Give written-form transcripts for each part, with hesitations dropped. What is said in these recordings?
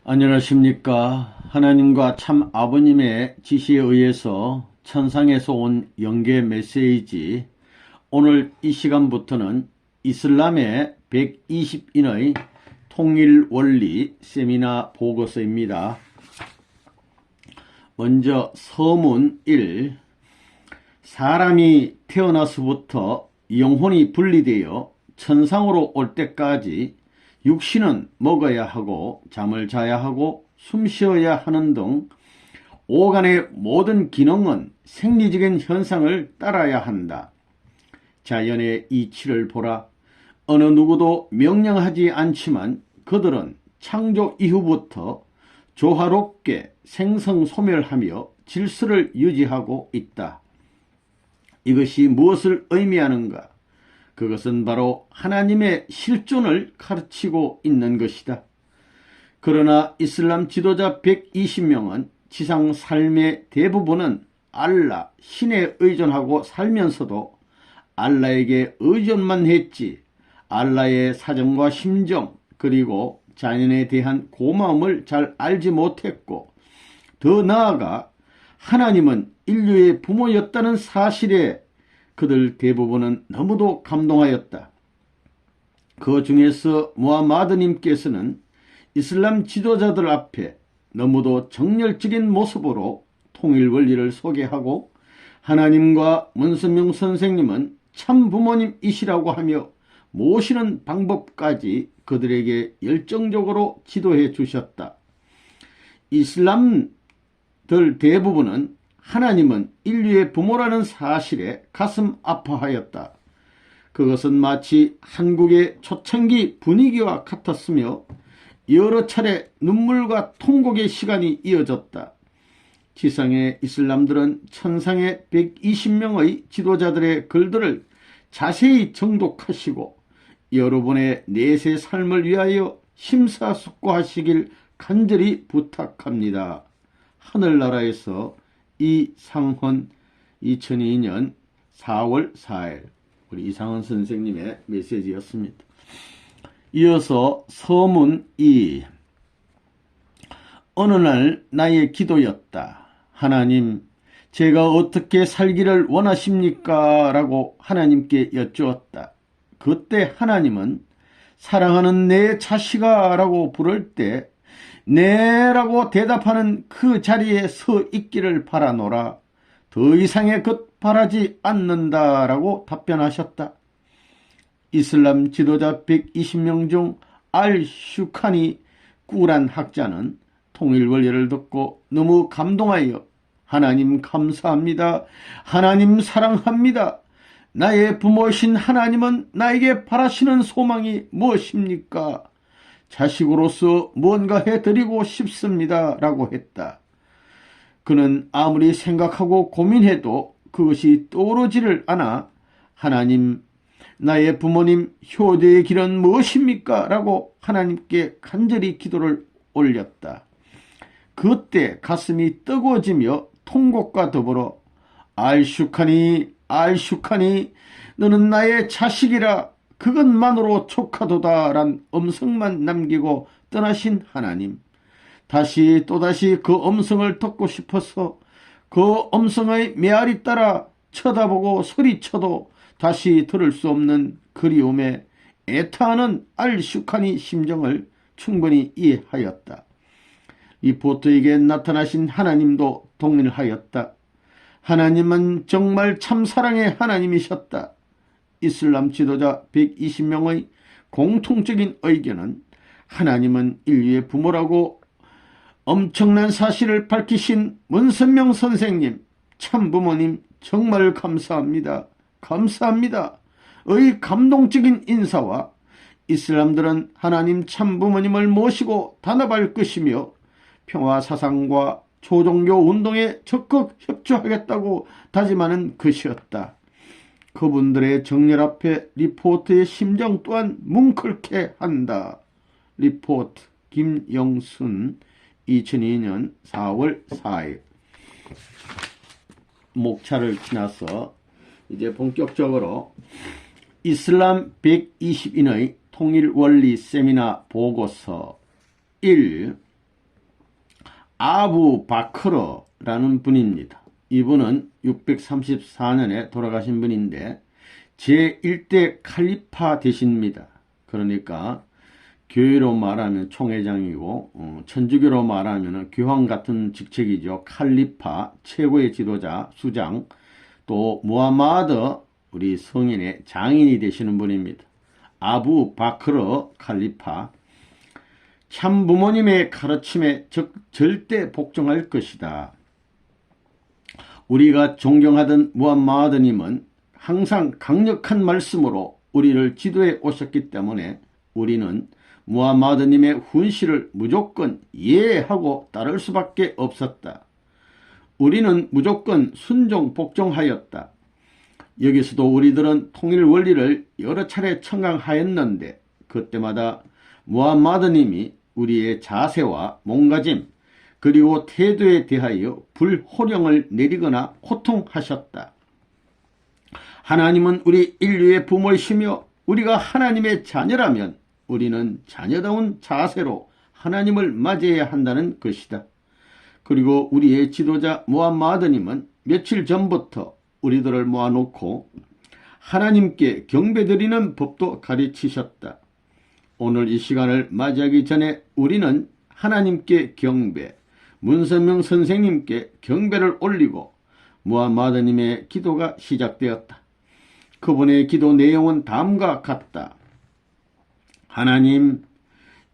안녕하십니까. 하나님과 참 아버님의 지시에 의해서 천상에서 온 영계 메시지, 오늘 이 시간부터는 이슬람의 120인의 통일원리 세미나 보고서입니다. 먼저 서문 1. 사람이 태어나서부터 영혼이 분리되어 천상으로 올 때까지 육신은 먹어야 하고 잠을 자야 하고 숨 쉬어야 하는 등 오간의 모든 기능은 생리적인 현상을 따라야 한다. 자연의 이치를 보라. 어느 누구도 명령하지 않지만 그들은 창조 이후부터 조화롭게 생성소멸하며 질서를 유지하고 있다. 이것이 무엇을 의미하는가? 그것은 바로 하나님의 실존을 가르치고 있는 것이다. 그러나 이슬람 지도자 120명은 지상 삶의 대부분은 알라, 신에 의존하고 살면서도 알라에게 의존만 했지, 알라의 사정과 심정 그리고 자연에 대한 고마움을 잘 알지 못했고, 더 나아가 하나님은 인류의 부모였다는 사실에 그들 대부분은 너무도 감동하였다. 그 중에서 무하마드님께서는 이슬람 지도자들 앞에 너무도 정열적인 모습으로 통일원리를 소개하고, 하나님과 문선명 선생님은 참 부모님이시라고 하며 모시는 방법까지 그들에게 열정적으로 지도해 주셨다. 이슬람들 대부분은 하나님은 인류의 부모라는 사실에 가슴 아파하였다. 그것은 마치 한국의 초창기 분위기와 같았으며 여러 차례 눈물과 통곡의 시간이 이어졌다. 지상의 이슬람들은 천상의 120명의 지도자들의 글들을 자세히 정독하시고 여러분의 내세 삶을 위하여 심사숙고하시길 간절히 부탁합니다. 하늘나라에서 이상헌, 2002년 4월 4일 우리 이상헌 선생님의 메시지였습니다. 이어서 서문 2. 어느 날 나의 기도였다. 하나님, 제가 어떻게 살기를 원하십니까? 라고 하나님께 여쭈었다. 그때 하나님은 사랑하는 내 자식아 라고 부를 때 네 라고 대답하는 그 자리에 서 있기를 바라노라. 더 이상의 것 바라지 않는다 라고 답변하셨다. 이슬람 지도자 120명 중 알-슈카니 꾸란 학자는 통일원리를 듣고 너무 감동하여 하나님 감사합니다. 하나님 사랑합니다. 나의 부모이신 하나님은 나에게 바라시는 소망이 무엇입니까? 자식으로서 뭔가 해드리고 싶습니다. 라고 했다. 그는 아무리 생각하고 고민해도 그것이 떠오르지를 않아 하나님, 나의 부모님 효대의 길은 무엇입니까? 라고 하나님께 간절히 기도를 올렸다. 그때 가슴이 뜨거워지며 통곡과 더불어 알슈카니 너는 나의 자식이라 그것만으로 족하도다란 음성만 남기고 떠나신 하나님. 다시 또다시 그 음성을 듣고 싶어서 그 음성의 메아리 따라 쳐다보고 소리쳐도 다시 들을 수 없는 그리움에 애타하는 알슈카니 심정을 충분히 이해하였다. 리포트에게 나타나신 하나님도 동일하였다. 하나님은 정말 참 사랑의 하나님이셨다. 이슬람 지도자 120명의 공통적인 의견은 하나님은 인류의 부모라고 엄청난 사실을 밝히신 문선명 선생님, 참부모님 정말 감사합니다. 감사합니다. 의 감동적인 인사와 이슬람들은 하나님 참부모님을 모시고 단합할 것이며 평화사상과 초종교 운동에 적극 협조하겠다고 다짐하는 것이었다. 그분들의 정열 앞에 리포트의 심정 또한 뭉클게 한다. 리포트 김영순 2002년 4월 4일. 목차를 지나서 이제 본격적으로 이슬람 120인의 통일원리 세미나 보고서 1. 아부 바크르라는 분입니다. 이분은 634년에 돌아가신 분인데 제1대 칼리파 되십니다. 그러니까 교회로 말하면 총회장이고 천주교로 말하면 교황 같은 직책이죠. 칼리파, 최고의 지도자, 수장, 또 무하마드 우리 성인의 장인이 되시는 분입니다. 아부 바크르 칼리파. 참 부모님의 가르침에 절대 복종할 것이다. 우리가 존경하던 무함마드님은 항상 강력한 말씀으로 우리를 지도해 오셨기 때문에 우리는 무함마드님의 훈시를 무조건 이해하고 따를 수밖에 없었다. 우리는 무조건 순종 복종하였다. 여기서도 우리들은 통일 원리를 여러 차례 청강하였는데 그때마다 무함마드님이 우리의 자세와 몸가짐 그리고 태도에 대하여 불호령을 내리거나 호통하셨다. 하나님은 우리 인류의 부모이시며 우리가 하나님의 자녀라면 우리는 자녀다운 자세로 하나님을 맞이해야 한다는 것이다. 그리고 우리의 지도자 무함마드님은 며칠 전부터 우리들을 모아놓고 하나님께 경배드리는 법도 가르치셨다. 오늘 이 시간을 맞이하기 전에 우리는 하나님께 경배, 문선명 선생님께 경배를 올리고 무함마드님의 기도가 시작되었다. 그분의 기도 내용은 다음과 같다. 하나님,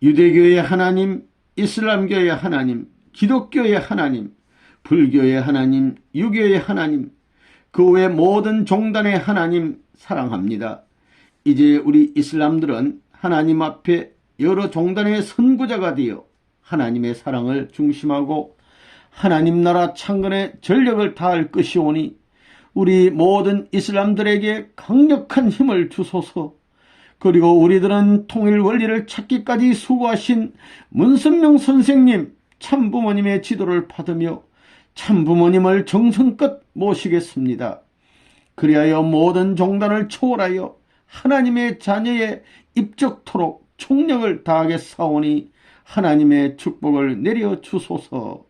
유대교의 하나님, 이슬람교의 하나님, 기독교의 하나님, 불교의 하나님, 유교의 하나님, 그 외 모든 종단의 하나님 사랑합니다. 이제 우리 이슬람들은 하나님 앞에 여러 종단의 선구자가 되어 하나님의 사랑을 중심하고 하나님 나라 창건에 전력을 다할 것이오니 우리 모든 이슬람들에게 강력한 힘을 주소서. 그리고 우리들은 통일 원리를 찾기까지 수고하신 문선명 선생님 참부모님의 지도를 받으며 참부모님을 정성껏 모시겠습니다. 그리하여 모든 종단을 초월하여 하나님의 자녀에 입적토록 총력을 다하겠사오니 하나님의 축복을 내려 주소서.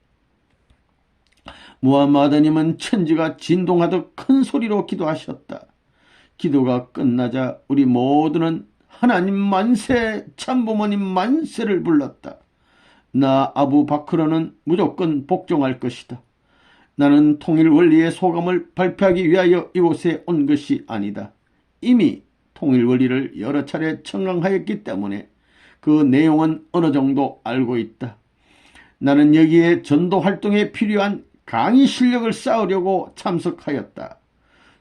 무함마드님은 천지가 진동하듯 큰 소리로 기도하셨다. 기도가 끝나자 우리 모두는 하나님 만세, 참부모님 만세를 불렀다. 나 아부 바크르는 무조건 복종할 것이다. 나는 통일 원리의 소감을 발표하기 위하여 이곳에 온 것이 아니다. 이미 통일 원리를 여러 차례 청강하였기 때문에 그 내용은 어느 정도 알고 있다. 나는 여기에 전도 활동에 필요한 강의 실력을 쌓으려고 참석하였다.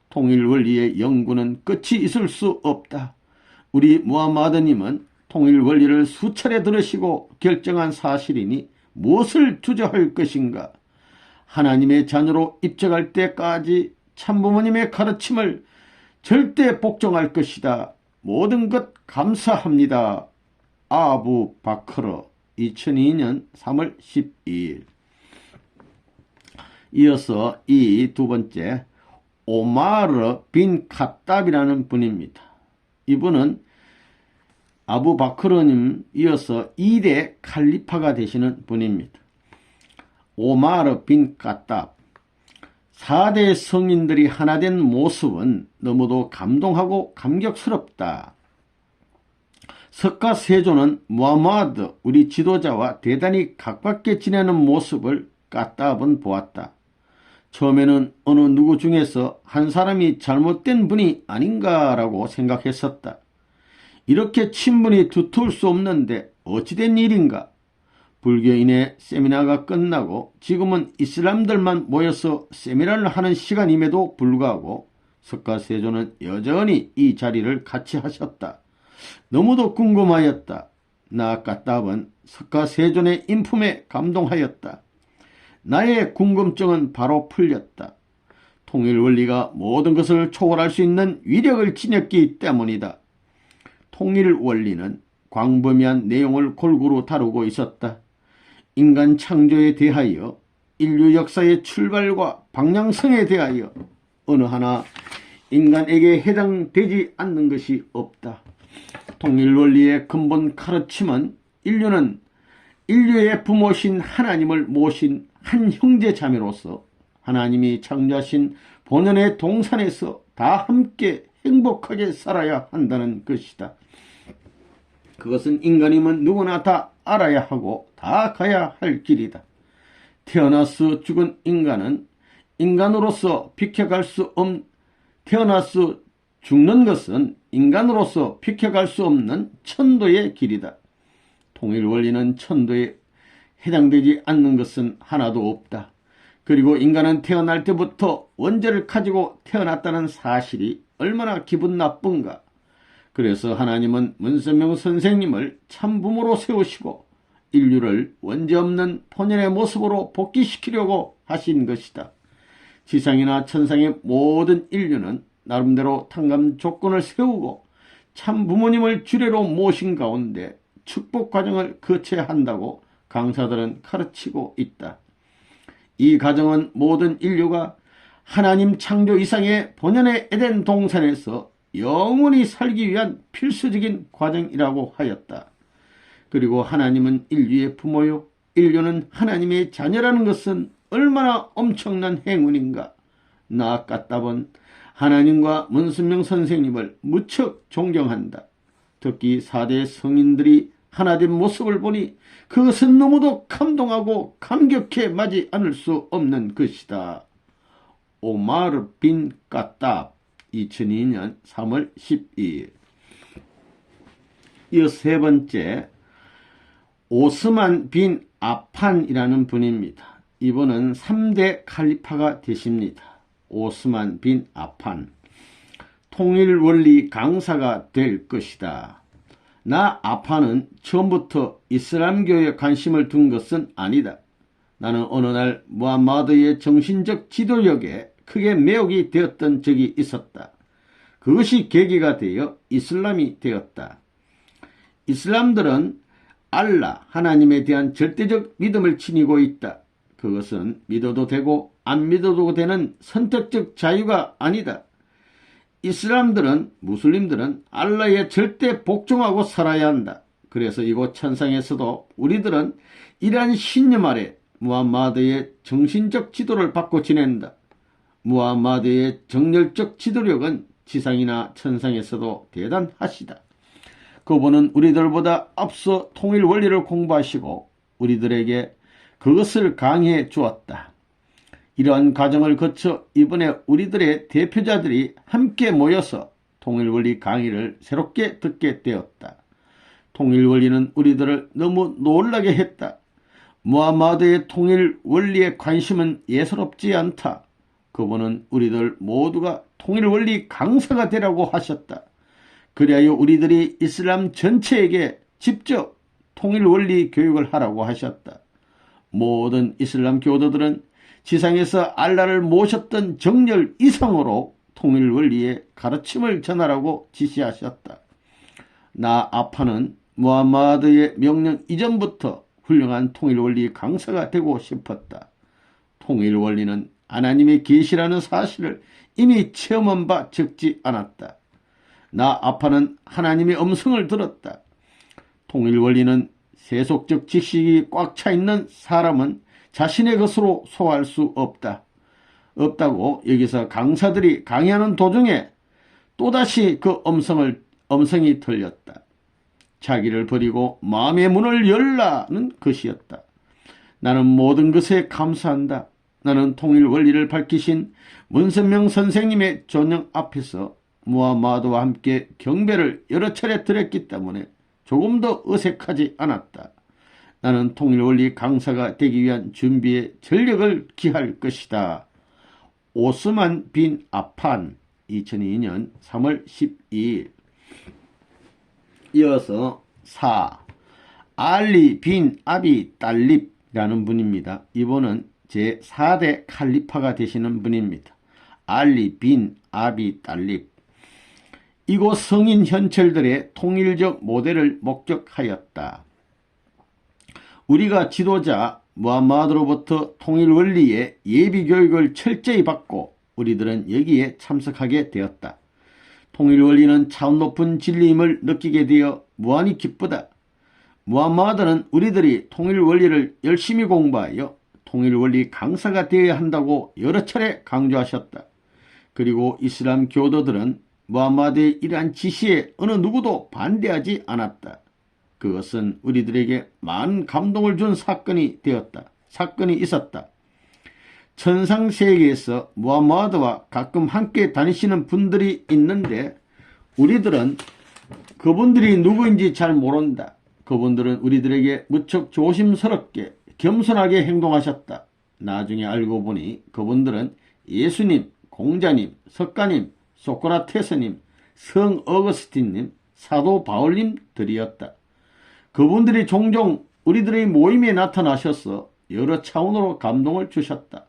통일 원리의 연구는 끝이 있을 수 없다. 우리 무함마드님은 통일 원리를 수차례 들으시고 결정한 사실이니 무엇을 주저할 것인가? 하나님의 자녀로 입적할 때까지 참부모님의 가르침을 절대 복종할 것이다. 모든 것 감사합니다. 아부 바크르 2002년 3월 12일. 이어서 이 두 번째 오마르 빈 카답이라는 분입니다. 이분은 아부 바크르님 이어서 2대 칼리파가 되시는 분입니다. 오마르 빈 카답. 4대 성인들이 하나 된 모습은 너무도 감동하고 감격스럽다. 석가세조는 무함마드 우리 지도자와 대단히 가깝게 지내는 모습을 카답은 보았다. 처음에는 어느 누구 중에서 한 사람이 잘못된 분이 아닌가라고 생각했었다. 이렇게 친분이 두터울 수 없는데 어찌된 일인가? 불교인의 세미나가 끝나고 지금은 이슬람들만 모여서 세미나를 하는 시간임에도 불구하고 석가세조는 여전히 이 자리를 같이 하셨다. 너무도 궁금하였다. 나 카답은 석가세존의 인품에 감동하였다. 나의 궁금증은 바로 풀렸다. 통일 원리가 모든 것을 초월할 수 있는 위력을 지녔기 때문이다. 통일 원리는 광범위한 내용을 골고루 다루고 있었다. 인간 창조에 대하여, 인류 역사의 출발과 방향성에 대하여 어느 하나 인간에게 해당되지 않는 것이 없다. 통일 원리의 근본 가르침은 인류는 인류의 부모신 하나님을 모신 한 형제 자매로서 하나님이 창조하신 본연의 동산에서 다 함께 행복하게 살아야 한다는 것이다. 그것은 인간이면 누구나 다 알아야 하고 다 가야 할 길이다. 태어나서 죽은 인간은 인간으로서 비켜갈 수 태어나서 죽는 것은 인간으로서 비켜갈 수 없는 천도의 길이다. 통일 원리는 천도에 해당되지 않는 것은 하나도 없다. 그리고 인간은 태어날 때부터 원죄를 가지고 태어났다는 사실이 얼마나 기분 나쁜가. 그래서 하나님은 문선명 선생님을 참부모로 세우시고 인류를 원죄 없는 본연의 모습으로 복귀시키려고 하신 것이다. 지상이나 천상의 모든 인류는 나름대로 탕감 조건을 세우고 참부모님을 주례로 모신 가운데 축복 과정을 거쳐야 한다고 강사들은 가르치고 있다. 이 과정은 모든 인류가 하나님 창조 이상의 본연의 에덴 동산에서 영원히 살기 위한 필수적인 과정이라고 하였다. 그리고 하나님은 인류의 부모요, 인류는 하나님의 자녀라는 것은 얼마나 엄청난 행운인가. 나 까따본 하나님과 문선명 선생님을 무척 존경한다. 특히 4대 성인들이 하나된 모습을 보니 그것은 너무도 감동하고 감격해 마지 않을 수 없는 것이다. 오마르 빈 까따 2002년 3월 12일. 이어 세 번째, 오스만 빈 아판이라는 분입니다. 이분은 3대 칼리파가 되십니다. 오스만 빈 아판. 통일원리 강사가 될 것이다. 나 아판은 처음부터 이슬람교에 관심을 둔 것은 아니다. 나는 어느 날 무함마드의 정신적 지도력에 크게 매혹이 되었던 적이 있었다. 그것이 계기가 되어 이슬람이 되었다. 이슬람들은 알라, 하나님에 대한 절대적 믿음을 지니고 있다. 그것은 믿어도 되고 안 믿어도 되는 선택적 자유가 아니다. 이슬람들은, 무슬림들은 알라에 절대 복종하고 살아야 한다. 그래서 이곳 천상에서도 우리들은 이러한 신념 아래 무함마드의 정신적 지도를 받고 지낸다. 무함마드의 정열적 지도력은 지상이나 천상에서도 대단하시다. 그분은 우리들보다 앞서 통일 원리를 공부하시고 우리들에게 그것을 강의해 주었다. 이러한 과정을 거쳐 이번에 우리들의 대표자들이 함께 모여서 통일원리 강의를 새롭게 듣게 되었다. 통일원리는 우리들을 너무 놀라게 했다. 무함마드의 통일원리에 관심은 예사롭지 않다. 그분은 우리들 모두가 통일원리 강사가 되라고 하셨다. 그리하여 우리들이 이슬람 전체에게 직접 통일원리 교육을 하라고 하셨다. 모든 이슬람 교도들은 지상에서 알라를 모셨던 정열 이상으로 통일원리의 가르침을 전하라고 지시하셨다. 나 아파는 무함마드의 명령 이전부터 훌륭한 통일원리 강사가 되고 싶었다. 통일원리는 하나님의 계시라는 사실을 이미 체험한 바 적지 않았다. 나 아파는 하나님의 음성을 들었다. 통일원리는 세속적 지식이 꽉 차 있는 사람은 자신의 것으로 소화할 수 없다고 여기서 강사들이 강의하는 도중에 또다시 그 음성이 들렸다. 자기를 버리고 마음의 문을 열라는 것이었다. 나는 모든 것에 감사한다. 나는 통일 원리를 밝히신 문선명 선생님의 존영 앞에서 무함마드와 함께 경배를 여러 차례 드렸기 때문에 조금도 어색하지 않았다. 나는 통일원리 강사가 되기 위한 준비에 전력을 기할 것이다. 오스만 빈 아판 2002년 3월 12일. 이어서 4. 알리 빈 아비 딸립이라는 분입니다. 이분은 제4대 칼리파가 되시는 분입니다. 알리 빈 아비 딸립. 이곳 성인 현철들의 통일적 모델을 목격하였다. 우리가 지도자 무함마드로부터 통일 원리의 예비 교육을 철저히 받고 우리들은 여기에 참석하게 되었다. 통일 원리는 차원 높은 진리임을 느끼게 되어 무한히 기쁘다. 무함마드는 우리들이 통일 원리를 열심히 공부하여 통일 원리 강사가 되어야 한다고 여러 차례 강조하셨다. 그리고 이슬람 교도들은 무함마드의 이러한 지시에 어느 누구도 반대하지 않았다. 그것은 우리들에게 많은 감동을 준 사건이 있었다. 천상세계에서 무함마드와 가끔 함께 다니시는 분들이 있는데 우리들은 그분들이 누구인지 잘 모른다. 그분들은 우리들에게 무척 조심스럽게 겸손하게 행동하셨다. 나중에 알고 보니 그분들은 예수님, 공자님, 석가님, 소크라테스님, 성 어거스틴님, 사도 바울님들이었다. 그분들이 종종 우리들의 모임에 나타나셔서 여러 차원으로 감동을 주셨다.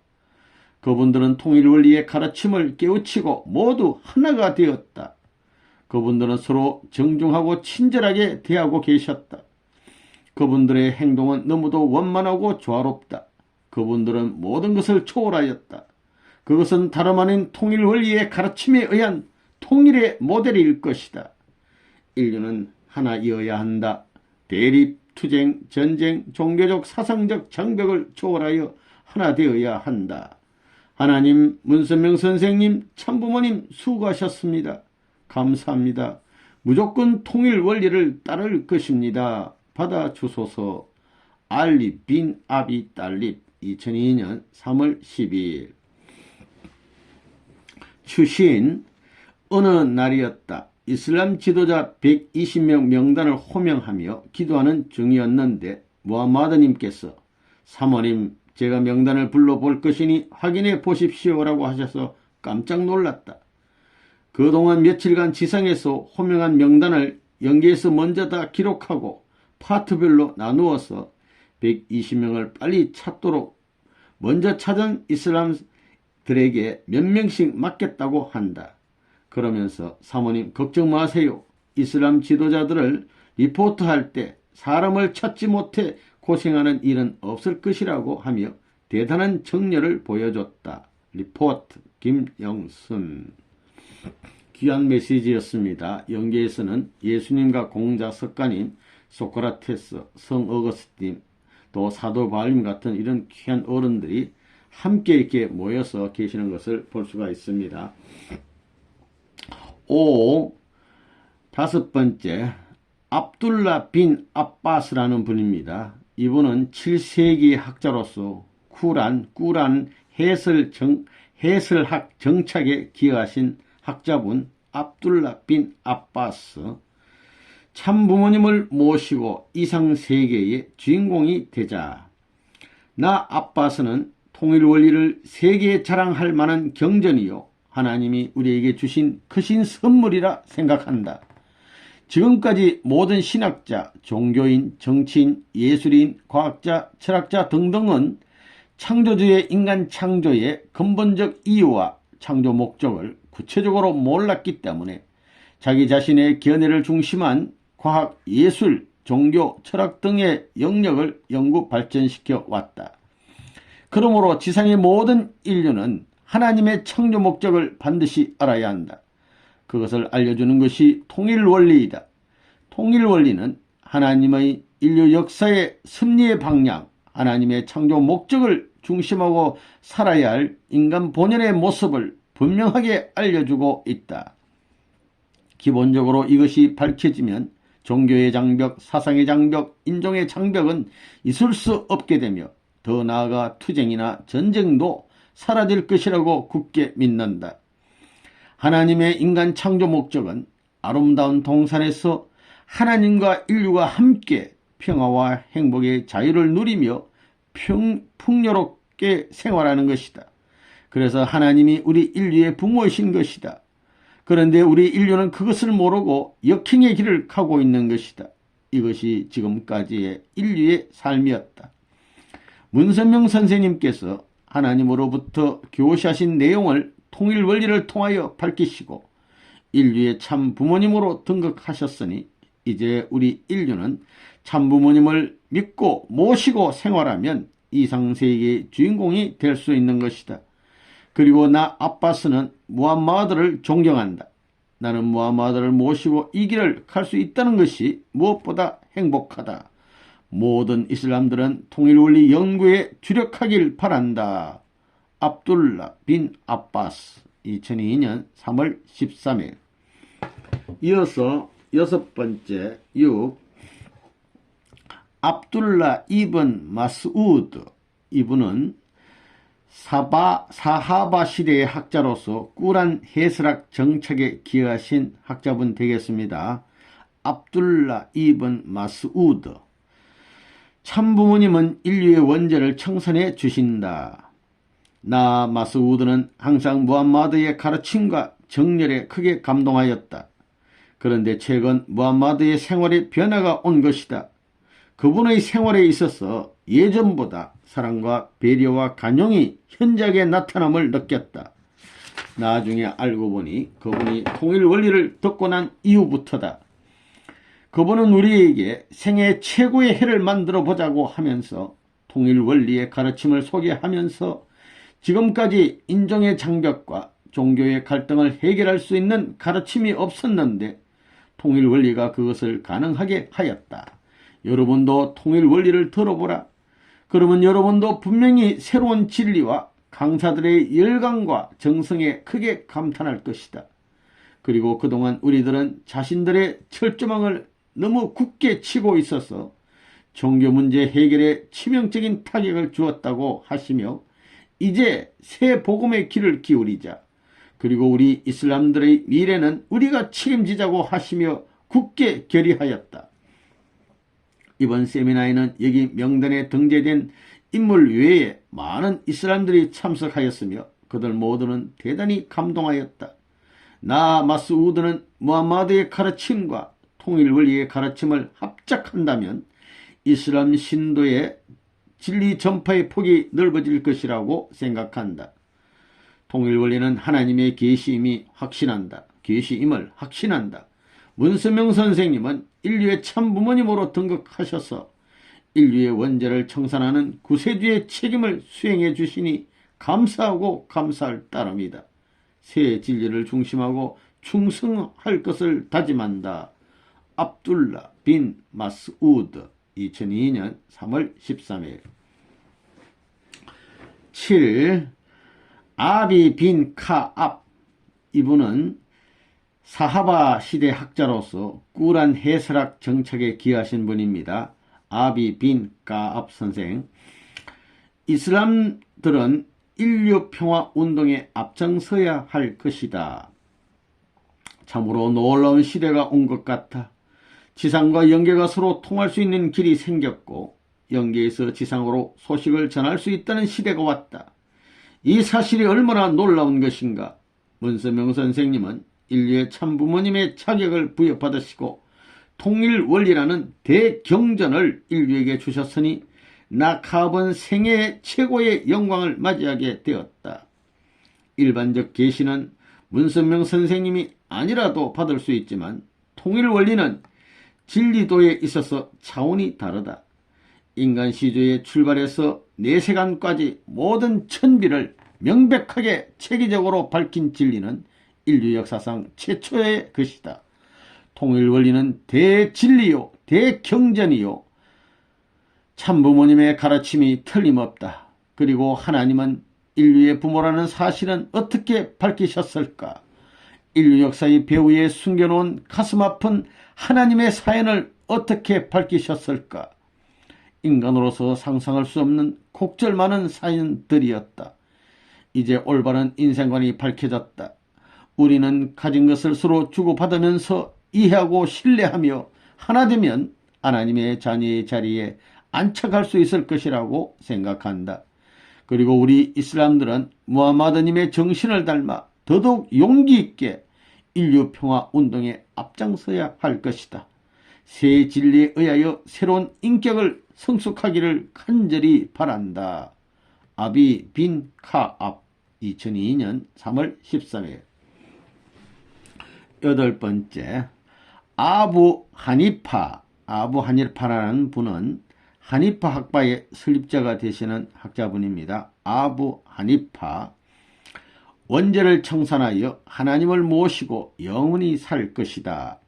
그분들은 통일원리의 가르침을 깨우치고 모두 하나가 되었다. 그분들은 서로 정중하고 친절하게 대하고 계셨다. 그분들의 행동은 너무도 원만하고 조화롭다. 그분들은 모든 것을 초월하였다. 그것은 다름 아닌 통일원리의 가르침에 의한 통일의 모델일 것이다. 인류는 하나이어야 한다. 대립, 투쟁, 전쟁, 종교적, 사상적 장벽을 초월하여 하나 되어야 한다. 하나님, 문선명 선생님, 참부모님 수고하셨습니다. 감사합니다. 무조건 통일 원리를 따를 것입니다. 받아주소서. 알리 빈 아비 딸립 2002년 3월 12일. 추신. 어느 날이었다. 이슬람 지도자 120명 명단을 호명하며 기도하는 중이었는데 무함마드님께서 사모님, 제가 명단을 불러볼 것이니 확인해 보십시오라고 하셔서 깜짝 놀랐다. 그동안 며칠간 지상에서 호명한 명단을 영계에서 먼저 다 기록하고 파트별로 나누어서 120명을 빨리 찾도록 먼저 찾은 이슬람들에게 몇 명씩 맡겼다고 한다. 그러면서 사모님 걱정 마세요. 이슬람 지도자들을 리포트할 때 사람을 찾지 못해 고생하는 일은 없을 것이라고 하며 대단한 정열을 보여줬다. 리포트 김영순. 귀한 메시지였습니다. 영계에서는 예수님과 공자, 석가님, 소크라테스, 성 어거스틴, 또 사도 바울님 같은 이런 귀한 어른들이 함께 이렇게 모여서 계시는 것을 볼 수가 있습니다. 5. 압둘라 빈 아바스라는 분입니다. 이분은 7세기 학자로서 꾸란 해설학 정착에 기여하신 학자분 압둘라 빈 아바스. 참부모님을 모시고 이상세계의 주인공이 되자. 나 아바스는 통일원리를 세계에 자랑할 만한 경전이요, 하나님이 우리에게 주신 크신 선물이라 생각한다. 지금까지 모든 신학자, 종교인, 정치인, 예술인, 과학자, 철학자 등등은 창조주의 인간 창조의 근본적 이유와 창조 목적을 구체적으로 몰랐기 때문에 자기 자신의 견해를 중심한 과학, 예술, 종교, 철학 등의 영역을 연구 발전시켜 왔다. 그러므로 지상의 모든 인류는 하나님의 창조 목적을 반드시 알아야 한다. 그것을 알려주는 것이 통일원리이다. 통일원리는 하나님의 인류 역사의 섭리의 방향, 하나님의 창조 목적을 중심하고 살아야 할 인간 본연의 모습을 분명하게 알려주고 있다. 기본적으로 이것이 밝혀지면 종교의 장벽, 사상의 장벽, 인종의 장벽은 있을 수 없게 되며 더 나아가 투쟁이나 전쟁도 사라질 것이라고 굳게 믿는다. 하나님의 인간 창조 목적은 아름다운 동산에서 하나님과 인류가 함께 평화와 행복의 자유를 누리며 풍요롭게 생활하는 것이다. 그래서 하나님이 우리 인류의 부모이신 것이다. 그런데 우리 인류는 그것을 모르고 역행의 길을 가고 있는 것이다. 이것이 지금까지의 인류의 삶이었다. 문선명 선생님께서 하나님으로부터 교시하신 내용을 통일 원리를 통하여 밝히시고 인류의 참 부모님으로 등극하셨으니 이제 우리 인류는 참 부모님을 믿고 모시고 생활하면 이상세계의 주인공이 될 수 있는 것이다. 그리고 나 아바스는 무함마드를 존경한다. 나는 무함마드를 모시고 이 길을 갈 수 있다는 것이 무엇보다 행복하다. 모든 이슬람들은 통일원리 연구에 주력하길 바란다. 압둘라 빈 아바스 2002년 3월 13일. 이어서 6번째 6. 압둘라 이븐 마스우드. 이분은 사하바 시대의 학자로서 꾸란 해설학 정착에 기여하신 학자분 되겠습니다. 압둘라 이븐 마스우드. 참부모님은 인류의 원죄를 청산해 주신다. 나 마스우드는 항상 무함마드의 가르침과 정렬에 크게 감동하였다. 그런데 최근 무함마드의 생활에 변화가 온 것이다. 그분의 생활에 있어서 예전보다 사랑과 배려와 간용이 현저하게 나타남을 느꼈다. 나중에 알고 보니 그분이 통일 원리를 듣고 난 이후부터다. 그분은 우리에게 생애 최고의 해를 만들어 보자고 하면서 통일 원리의 가르침을 소개하면서 지금까지 인종의 장벽과 종교의 갈등을 해결할 수 있는 가르침이 없었는데 통일 원리가 그것을 가능하게 하였다. 여러분도 통일 원리를 들어보라. 그러면 여러분도 분명히 새로운 진리와 강사들의 열광과 정성에 크게 감탄할 것이다. 그리고 그동안 우리들은 자신들의 철조망을 너무 굳게 치고 있어서 종교 문제 해결에 치명적인 타격을 주었다고 하시며 이제 새 복음의 귀를 기울이자. 그리고 우리 이슬람들의 미래는 우리가 책임지자고 하시며 굳게 결의하였다. 이번 세미나에는 여기 명단에 등재된 인물 외에 많은 이슬람들이 참석하였으며 그들 모두는 대단히 감동하였다. 나 마스우드는 무함마드의 가르침과 통일 원리의 가르침을 합작한다면 이슬람 신도의 진리 전파의 폭이 넓어질 것이라고 생각한다. 통일 원리는 하나님의 계시임을 확신한다. 문선명 선생님은 인류의 참부모님으로 등극하셔서 인류의 원죄를 청산하는 구세주의 책임을 수행해 주시니 감사하고 감사할 따름이다. 새 진리를 중심하고 충성할 것을 다짐한다. 압둘라 빈 마스우드 2002년 3월 13일. 7. 아비 빈 카압. 이분은 사하바 시대 학자로서 꾸란 해설학 정착에 기여하신 분입니다. 아비 빈 카압 선생. 이슬람들은 인류 평화 운동에 앞장서야 할 것이다. 참으로 놀라운 시대가 온 것 같아. 지상과 영계가 서로 통할 수 있는 길이 생겼고 영계에서 지상으로 소식을 전할 수 있다는 시대가 왔다. 이 사실이 얼마나 놀라운 것인가. 문선명 선생님은 인류의 참부모님의 자격을 부여받으시고 통일 원리라는 대경전을 인류에게 주셨으니 나카압은 생애의 최고의 영광을 맞이하게 되었다. 일반적 계시는 문선명 선생님이 아니라도 받을 수 있지만 통일 원리는 진리도에 있어서 차원이 다르다. 인간 시조의 출발에서 내세간까지 모든 천비를 명백하게 체계적으로 밝힌 진리는 인류 역사상 최초의 것이다. 통일 원리는 대진리요, 대경전이요. 참부모님의 가르침이 틀림없다. 그리고 하나님은 인류의 부모라는 사실은 어떻게 밝히셨을까? 인류 역사의 배후에 숨겨놓은 가슴 아픈 하나님의 사연을 어떻게 밝히셨을까? 인간으로서 상상할 수 없는 곡절 많은 사연들이었다. 이제 올바른 인생관이 밝혀졌다. 우리는 가진 것을 서로 주고받으면서 이해하고 신뢰하며 하나 되면 하나님의 자녀의 자리에 안착할 수 있을 것이라고 생각한다. 그리고 우리 이슬람들은 무함마드님의 정신을 닮아 더더욱 용기 있게 인류 평화 운동에 앞장서야 할 것이다. 새 진리에 의하여 새로운 인격을 성숙하기를 간절히 바란다. 아비 빈 카압 2002년 3월 13일. 8번째, 아부 하니파라는 분은 하니파 학파의 설립자가 되시는 학자분입니다. 아부 하니파. 원죄를 청산하여 하나님을 모시고 영원히 살 것이다.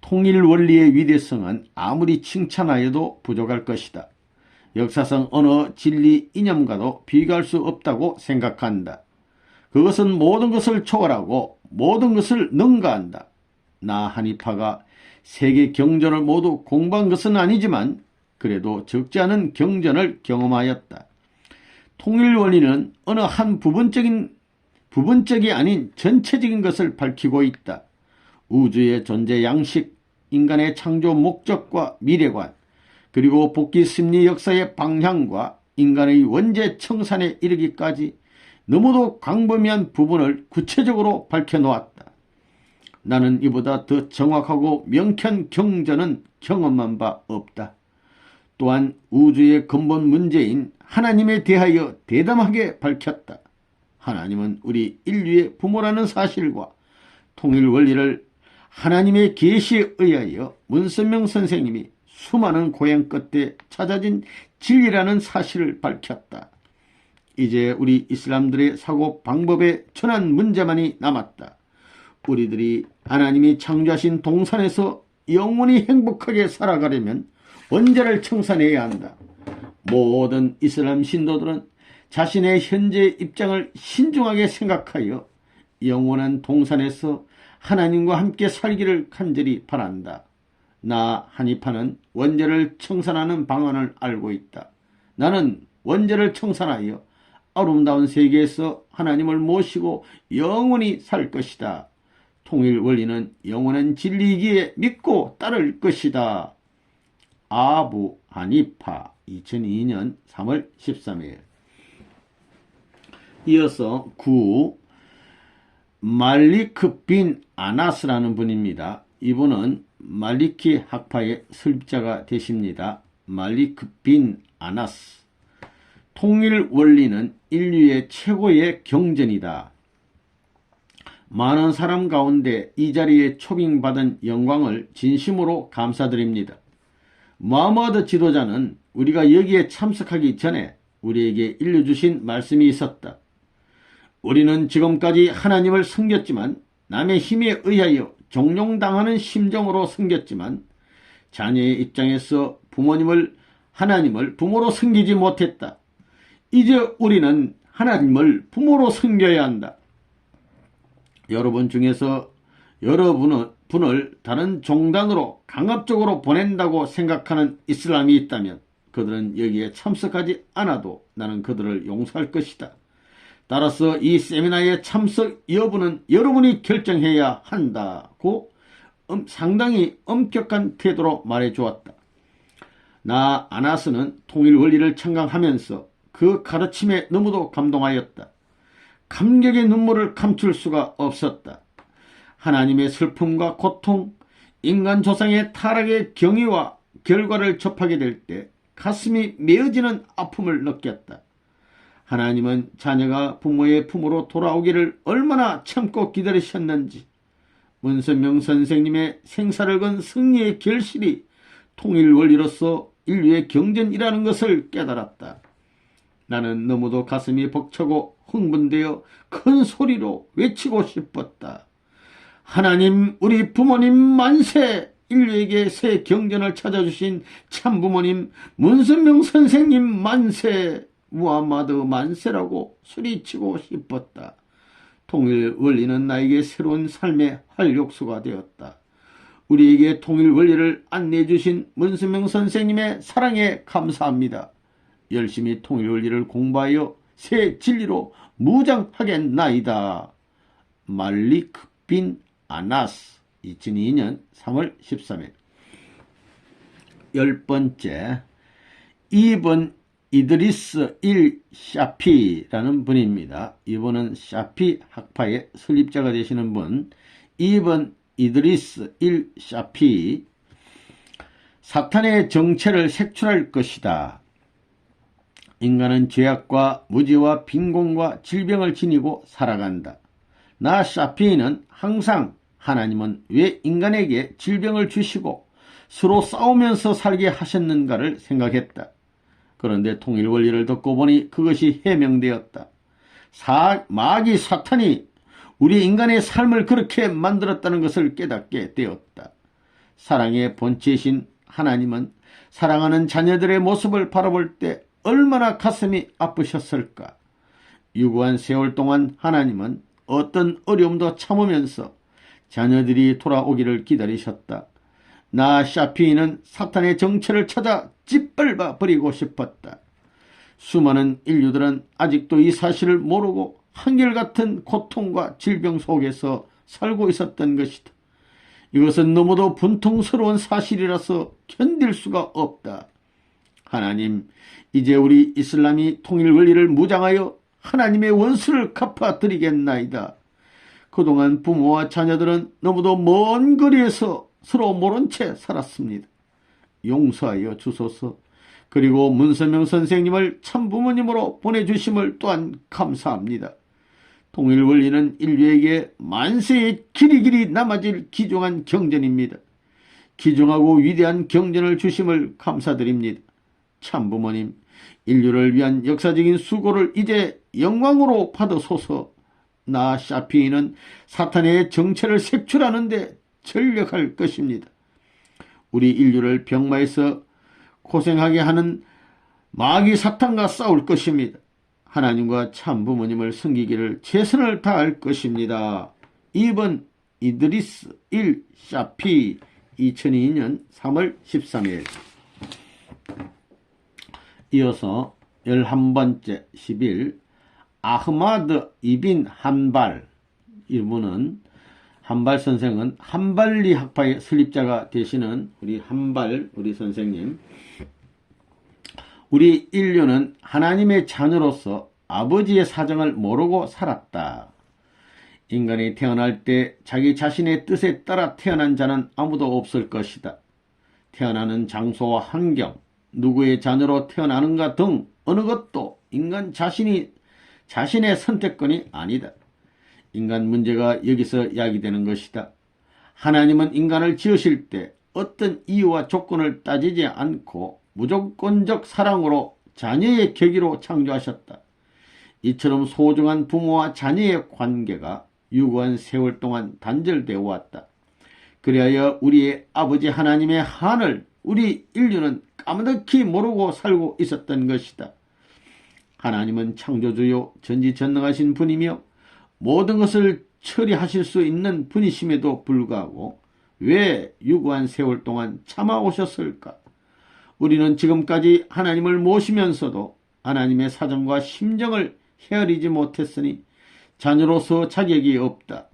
통일 원리의 위대성은 아무리 칭찬하여도 부족할 것이다. 역사상 어느 진리 이념과도 비교할 수 없다고 생각한다. 그것은 모든 것을 초월하고 모든 것을 능가한다. 나 한의파가 세계 경전을 모두 공부한 것은 아니지만 그래도 적지 않은 경전을 경험하였다. 통일 원리는 어느 한 부분적이 아닌 전체적인 것을 밝히고 있다. 우주의 존재 양식, 인간의 창조 목적과 미래관, 그리고 복귀 심리 역사의 방향과 인간의 원죄 청산에 이르기까지 너무도 광범위한 부분을 구체적으로 밝혀놓았다. 나는 이보다 더 정확하고 명쾌한 경전은 경험한 바 없다. 또한 우주의 근본 문제인 하나님에 대하여 대담하게 밝혔다. 하나님은 우리 인류의 부모라는 사실과 통일 원리를 하나님의 계시에 의하여 문선명 선생님이 수많은 고행 끝에 찾아진 진리라는 사실을 밝혔다. 이제 우리 이슬람들의 사고 방법에 천한 문제만이 남았다. 우리들이 하나님이 창조하신 동산에서 영원히 행복하게 살아가려면 원죄를 청산해야 한다. 모든 이슬람 신도들은 자신의 현재 입장을 신중하게 생각하여 영원한 동산에서 하나님과 함께 살기를 간절히 바란다. 나 한의파는 원죄를 청산하는 방안을 알고 있다. 나는 원죄를 청산하여 아름다운 세계에서 하나님을 모시고 영원히 살 것이다. 통일 원리는 영원한 진리이기에 믿고 따를 것이다. 아부 하니파 2002년 3월 13일. 이어서 9. 말리크 빈 아나스라는 분입니다. 이분은 말리키 학파의 설립자가 되십니다. 말리크 빈 아나스. 통일 원리는 인류의 최고의 경전이다. 많은 사람 가운데 이 자리에 초빙받은 영광을 진심으로 감사드립니다. 무하마드 지도자는 우리가 여기에 참석하기 전에 우리에게 일러주신 말씀이 있었다. 우리는 지금까지 하나님을 섬겼지만 남의 힘에 의하여 종용당하는 심정으로 섬겼지만 자녀의 입장에서 하나님을 부모로 섬기지 못했다. 이제 우리는 하나님을 부모로 섬겨야 한다. 여러분 중에서 여러분을 다른 종단으로 강압적으로 보낸다고 생각하는 이슬람이 있다면 그들은 여기에 참석하지 않아도 나는 그들을 용서할 것이다. 따라서 이 세미나의 참석 여부는 여러분이 결정해야 한다고 상당히 엄격한 태도로 말해주었다. 나 아나스는 통일 원리를 청강하면서 그 가르침에 너무도 감동하였다. 감격의 눈물을 감출 수가 없었다. 하나님의 슬픔과 고통, 인간 조상의 타락의 경위와 결과를 접하게 될 때 가슴이 메어지는 아픔을 느꼈다. 하나님은 자녀가 부모의 품으로 돌아오기를 얼마나 참고 기다리셨는지, 문선명 선생님의 생사를 건 승리의 결실이 통일 원리로서 인류의 경전이라는 것을 깨달았다. 나는 너무도 가슴이 벅차고 흥분되어 큰 소리로 외치고 싶었다. 하나님, 우리 부모님 만세! 인류에게 새 경전을 찾아주신 참부모님 문선명 선생님 만세! 무하마드 만세라고 소리치고 싶었다. 통일 원리는 나에게 새로운 삶의 활력소가 되었다. 우리에게 통일 원리를 안내해 주신 문선명 선생님의 사랑에 감사합니다. 열심히 통일 원리를 공부하여 새 진리로 무장하겠나이다. 말리크 빈 아나스 2002년 3월 13일. 10번째, 이번 이드리스 일 샤피라는 분입니다. 이분은 샤피 학파의 설립자가 되시는 분, 이번 이드리스 일 샤피. 사탄의 정체를 색출할 것이다. 인간은 죄악과 무지와 빈곤과 질병을 지니고 살아간다. 나 샤피는 항상 하나님은 왜 인간에게 질병을 주시고 서로 싸우면서 살게 하셨는가를 생각했다. 그런데 통일 원리를 듣고 보니 그것이 해명되었다. 마귀 사탄이 우리 인간의 삶을 그렇게 만들었다는 것을 깨닫게 되었다. 사랑의 본체이신 하나님은 사랑하는 자녀들의 모습을 바라볼 때 얼마나 가슴이 아프셨을까. 유구한 세월 동안 하나님은 어떤 어려움도 참으면서 자녀들이 돌아오기를 기다리셨다. 나 샤피이는 사탄의 정체를 찾아 짓밟아 버리고 싶었다. 수많은 인류들은 아직도 이 사실을 모르고 한결같은 고통과 질병 속에서 살고 있었던 것이다. 이것은 너무도 분통스러운 사실이라서 견딜 수가 없다. 하나님, 이제 우리 이슬람이 통일 원리를 무장하여 하나님의 원수를 갚아드리겠나이다. 그동안 부모와 자녀들은 너무도 먼 거리에서 서로 모른 채 살았습니다. 용서하여 주소서. 그리고 문선명 선생님을 참부모님으로 보내주심을 또한 감사합니다. 통일 원리는 인류에게 만세에 길이길이 남아질 귀중한 경전입니다. 귀중하고 위대한 경전을 주심을 감사드립니다. 참부모님, 인류를 위한 역사적인 수고를 이제 영광으로 받으소서. 나 샤피이는 사탄의 정체를 색출하는 데 전력할 것입니다. 우리 인류를 병마에서 고생하게 하는 마귀 사탄과 싸울 것입니다. 하나님과 참부모님을 섬기기를 최선을 다할 것입니다. 2번 이드리스 1 샤피 2002년 3월 13일. 이어서 11번째 10일 아흐마드 이빈 한발. 이분은 한발 선생은 한발리 학파의 설립자가 되시는 우리 선생님. 우리 인류는 하나님의 자녀로서 아버지의 사정을 모르고 살았다. 인간이 태어날 때 자기 자신의 뜻에 따라 태어난 자는 아무도 없을 것이다. 태어나는 장소와 환경, 누구의 자녀로 태어나는가 등 어느 것도 인간 자신이 자신의 선택권이 아니다. 인간 문제가 여기서 야기되는 것이다. 하나님은 인간을 지으실 때 어떤 이유와 조건을 따지지 않고 무조건적 사랑으로 자녀의 계기로 창조하셨다. 이처럼 소중한 부모와 자녀의 관계가 유구한 세월 동안 단절되어 왔다. 그리하여 우리의 아버지 하나님의 한을 우리 인류는 까마득히 모르고 살고 있었던 것이다. 하나님은 창조주요 전지전능하신 분이며 모든 것을 처리하실 수 있는 분이심에도 불구하고 왜 유구한 세월 동안 참아오셨을까? 우리는 지금까지 하나님을 모시면서도 하나님의 사정과 심정을 헤아리지 못했으니 자녀로서 자격이 없다.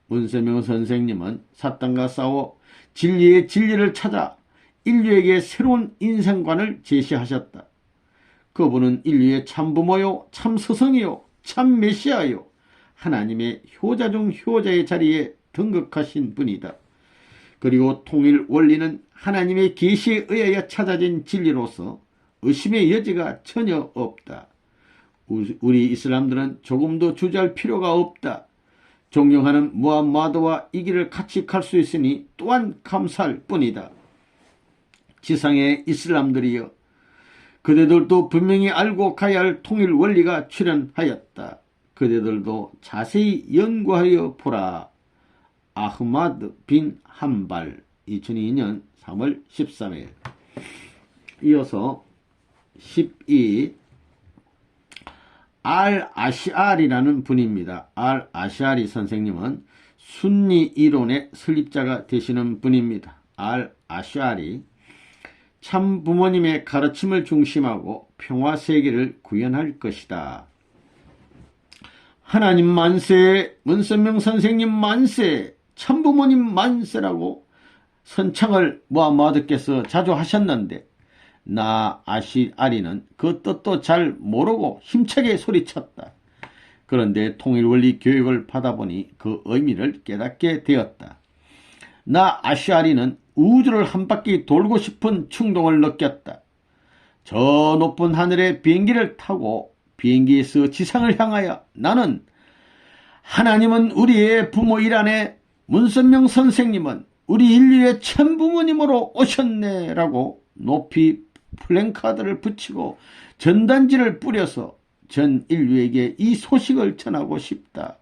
문세명 선생님은 사탄과 싸워 진리의 진리를 찾아 인류에게 새로운 인생관을 제시하셨다. 그분은 인류의 참부모요, 참스승이요, 참메시아요, 하나님의 효자 중 효자의 자리에 등극하신 분이다. 그리고 통일 원리는 하나님의 계시에 의하여 찾아진 진리로서 의심의 여지가 전혀 없다. 우리 이슬람들은 조금도 주저할 필요가 없다. 존경하는 무함마드와 이 길을 같이 갈 수 있으니 또한 감사할 뿐이다. 지상의 이슬람들이여, 그대들도 분명히 알고 가야 할 통일 원리가 출현하였다. 그대들도 자세히 연구하여 보라. 아흐마드 빈 한발 2002년 3월 13일. 이어서 12 알-아시알이라는 분입니다. 알-아시알이 선생님은 순니 이론의 설립자가 되시는 분입니다. 알-아시알이 참 부모님의 가르침을 중심하고 평화세계를 구현할 것이다. 하나님 만세, 문선명 선생님 만세, 참부모님 만세라고 선창을 무함마드께서 자주 하셨는데 나 아시아리는 그 뜻도 잘 모르고 힘차게 소리쳤다. 그런데 통일원리 교육을 받아보니 그 의미를 깨닫게 되었다. 나 아시아리는 우주를 한 바퀴 돌고 싶은 충동을 느꼈다. 저 높은 하늘의 비행기를 타고 비행기에서 지상을 향하여 나는 하나님은 우리의 부모이라네, 문선명 선생님은 우리 인류의 참부모님으로 오셨네 라고 높이 플랜카드를 붙이고 전단지를 뿌려서 전 인류에게 이 소식을 전하고 싶다.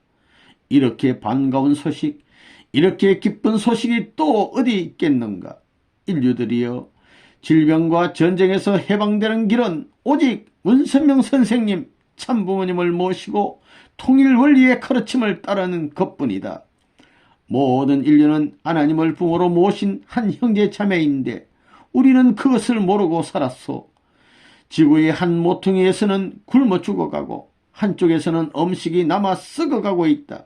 이렇게 반가운 소식, 이렇게 기쁜 소식이 또 어디 있겠는가? 인류들이여, 질병과 전쟁에서 해방되는 길은 오직 문선명 선생님 참부모님을 모시고 통일 원리의 가르침을 따르는 것뿐이다. 모든 인류는 하나님을 부모로 모신 한 형제 자매인데 우리는 그것을 모르고 살았소. 지구의 한 모퉁이에서는 굶어 죽어가고 한쪽에서는 음식이 남아 썩어가고 있다.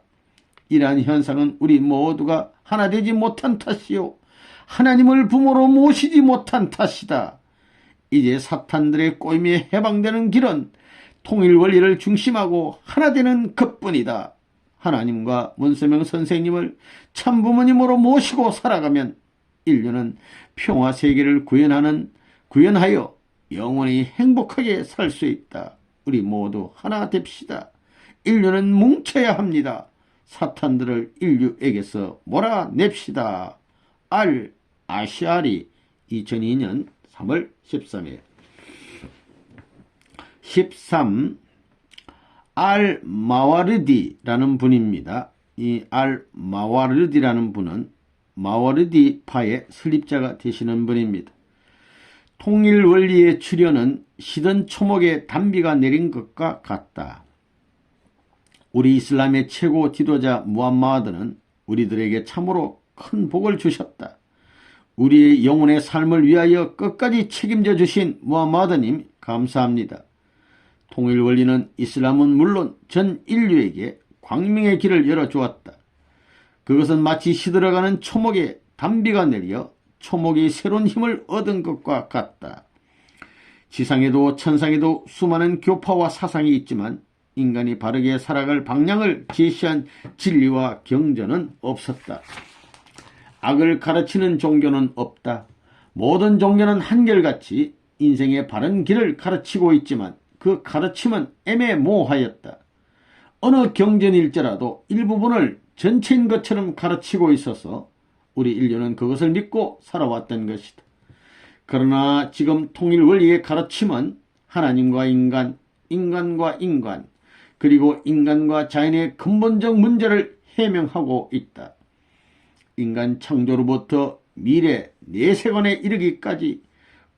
이러한 현상은 우리 모두가 하나 되지 못한 탓이요, 하나님을 부모로 모시지 못한 탓이다. 이제 사탄들의 꼬임에 해방되는 길은 통일 원리를 중심하고 하나 되는 것뿐이다. 하나님과 문선명 선생님을 참부모님으로 모시고 살아가면 인류는 평화세계를 구현하여 영원히 행복하게 살 수 있다. 우리 모두 하나 됩시다. 인류는 뭉쳐야 합니다. 사탄들을 인류에게서 몰아냅시다. 아시아리 2002년 3월 13일 13. 마와르디라는 분입니다. 이 마와르디라는 분은 마와르디파의 설립자가 되시는 분입니다. 통일 원리의 출현은 시든 초목에 단비가 내린 것과 같다. 우리 이슬람의 최고 지도자 무함마드는 우리들에게 참으로 큰 복을 주셨다. 우리의 영혼의 삶을 위하여 끝까지 책임져 주신 무함마드님 감사합니다. 통일 원리는 이슬람은 물론 전 인류에게 광명의 길을 열어주었다. 그것은 마치 시들어가는 초목에 단비가 내려 초목이 새로운 힘을 얻은 것과 같다. 지상에도 천상에도 수많은 교파와 사상이 있지만 인간이 바르게 살아갈 방향을 제시한 진리와 경전은 없었다. 악을 가르치는 종교는 없다. 모든 종교는 한결같이 인생의 바른 길을 가르치고 있지만 그 가르침은 애매모호하였다. 어느 경전일지라도 일부분을 전체인 것처럼 가르치고 있어서 우리 인류는 그것을 믿고 살아왔던 것이다. 그러나 지금 통일 원리의 가르침은 하나님과 인간, 인간과 인간, 그리고 인간과 자연의 근본적 문제를 해명하고 있다. 인간 창조로부터 미래 내세관에 이르기까지